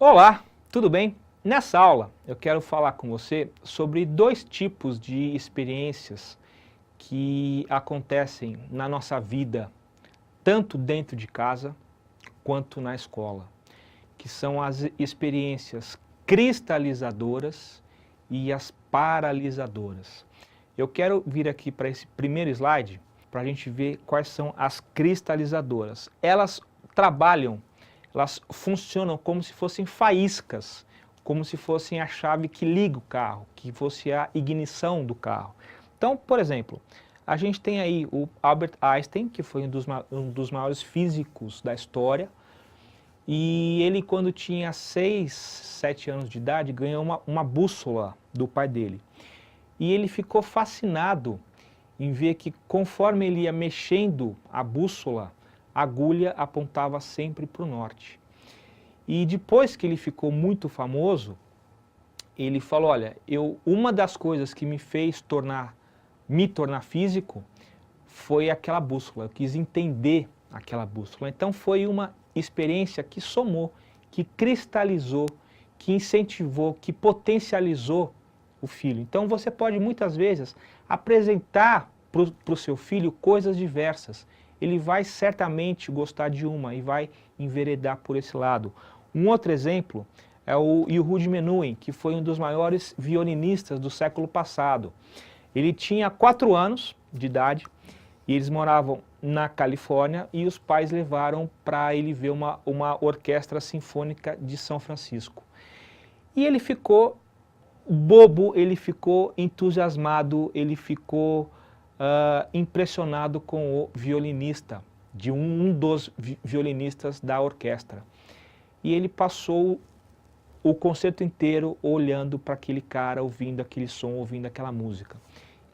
Olá, tudo bem? Nessa aula eu quero falar com você sobre dois tipos de experiências que acontecem na nossa vida, tanto dentro de casa quanto na escola, que são as experiências cristalizadoras e as paralisadoras. Eu quero vir aqui para esse primeiro slide para a gente ver quais são as cristalizadoras. Elas trabalham, elas funcionam como se fossem faíscas, como se fossem a chave que liga o carro, que fosse a ignição do carro. Então, por exemplo, a gente tem aí o Albert Einstein, que foi um dos maiores físicos da história, e ele, quando tinha 6, 7 anos de idade, ganhou uma bússola do pai dele. E ele ficou fascinado em ver que, conforme ele ia mexendo a bússola, a agulha apontava sempre para o norte. E depois que ele ficou muito famoso, ele falou, olha, uma das coisas que me fez me tornar físico foi aquela bússola, eu quis entender aquela bússola. Então foi uma experiência que somou, que cristalizou, que incentivou, que potencializou o filho. Então você pode muitas vezes apresentar para o seu filho coisas diversas. Ele vai certamente gostar de uma e vai enveredar por esse lado. Um outro exemplo é o Yehudi Menuhin, que foi um dos maiores violinistas do século passado. Ele tinha 4 anos de idade e eles moravam na Califórnia e os pais levaram para ele ver uma orquestra sinfônica de São Francisco. E ele ficou bobo, ele ficou entusiasmado, ele ficou impressionado com o violinista, de um dos violinistas da orquestra. E ele passou o concerto inteiro olhando para aquele cara, ouvindo aquele som, ouvindo aquela música.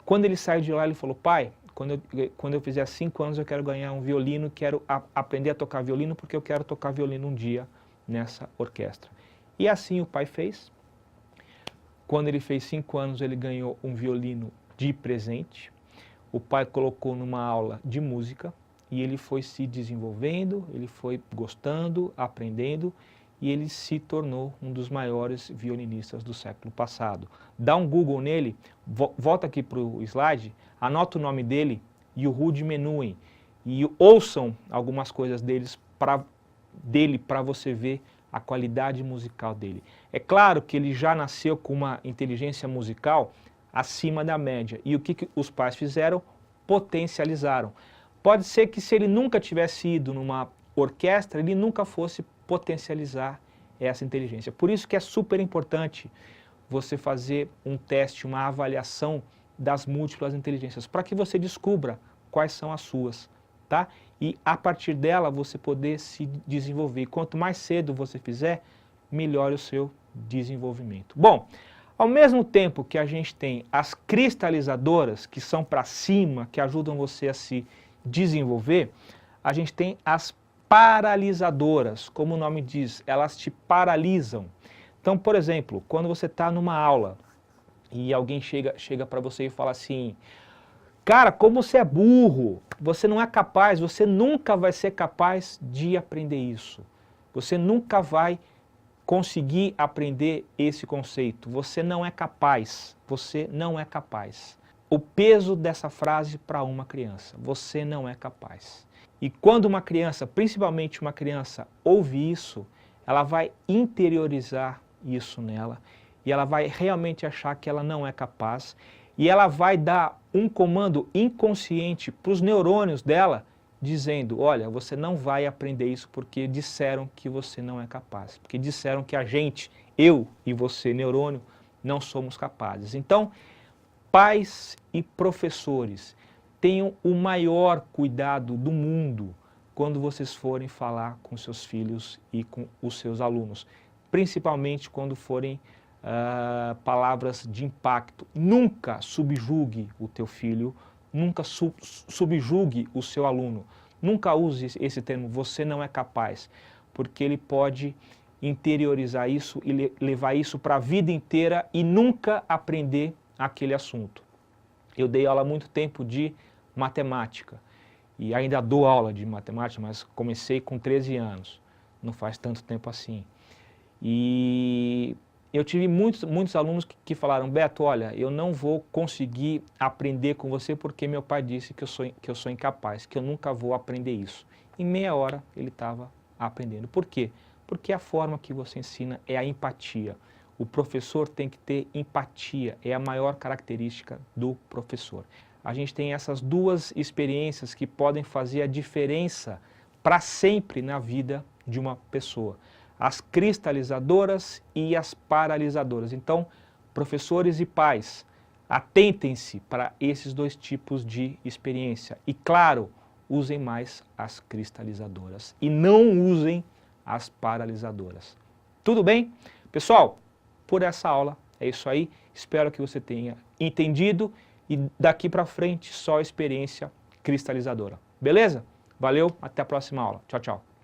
Quando ele saiu de lá, ele falou, pai, quando eu fizer 5 anos eu quero ganhar um violino, quero aprender a tocar violino, porque eu quero tocar violino um dia nessa orquestra. E assim o pai fez. Quando ele fez 5 anos, ele ganhou um violino de presente. O pai colocou numa aula de música e ele foi se desenvolvendo, ele foi gostando, aprendendo e ele se tornou um dos maiores violinistas do século passado. Dá um Google nele, volta aqui para o slide, anota o nome dele, Yehudi Menuhin, e ouçam algumas coisas dele para você ver a qualidade musical dele. É claro que ele já nasceu com uma inteligência musical acima da média. E o que os pais fizeram? Potencializaram. Pode ser que se ele nunca tivesse ido numa orquestra, ele nunca fosse potencializar essa inteligência. Por isso que é super importante você fazer um teste, uma avaliação das múltiplas inteligências, para que você descubra quais são as suas, tá? E a partir dela você poder se desenvolver. E quanto mais cedo você fizer, melhor o seu desenvolvimento. Bom, ao mesmo tempo que a gente tem as cristalizadoras, que são para cima, que ajudam você a se desenvolver, a gente tem as paralisadoras, como o nome diz, elas te paralisam. Então, por exemplo, quando você está numa aula e alguém chega para você e fala assim, cara, como você é burro, você não é capaz, você nunca vai ser capaz de aprender isso. Você nunca vai conseguir aprender esse conceito. Você não é capaz, você não é capaz. O peso dessa frase para uma criança, você não é capaz. E quando uma criança, principalmente uma criança, ouve isso, ela vai interiorizar isso nela e ela vai realmente achar que ela não é capaz e ela vai dar um comando inconsciente para os neurônios dela, dizendo, olha, você não vai aprender isso porque disseram que você não é capaz, porque disseram que a gente, eu e você, neurônio, não somos capazes. Então, pais e professores, tenham o maior cuidado do mundo quando vocês forem falar com seus filhos e com os seus alunos, principalmente quando forem palavras de impacto. Nunca subjugue o teu filho, nunca subjugue o seu aluno. Nunca use esse termo, você não é capaz, porque ele pode interiorizar isso e levar isso para a vida inteira e nunca aprender aquele assunto. Eu dei aula há muito tempo de matemática e ainda dou aula de matemática, mas comecei com 13 anos, não faz tanto tempo assim. E eu tive muitos alunos que falaram, Beto, olha, eu não vou conseguir aprender com você porque meu pai disse que eu sou incapaz, que eu nunca vou aprender isso. Em meia hora ele estava aprendendo. Por quê? Porque a forma que você ensina é a empatia. O professor tem que ter empatia, é a maior característica do professor. A gente tem essas duas experiências que podem fazer a diferença para sempre na vida de uma pessoa. As cristalizadoras e as paralisadoras. Então, professores e pais, atentem-se para esses dois tipos de experiência. E, claro, usem mais as cristalizadoras e não usem as paralisadoras. Tudo bem? Pessoal, por essa aula é isso aí. Espero que você tenha entendido e daqui para frente só experiência cristalizadora. Beleza? Valeu, até a próxima aula. Tchau, tchau.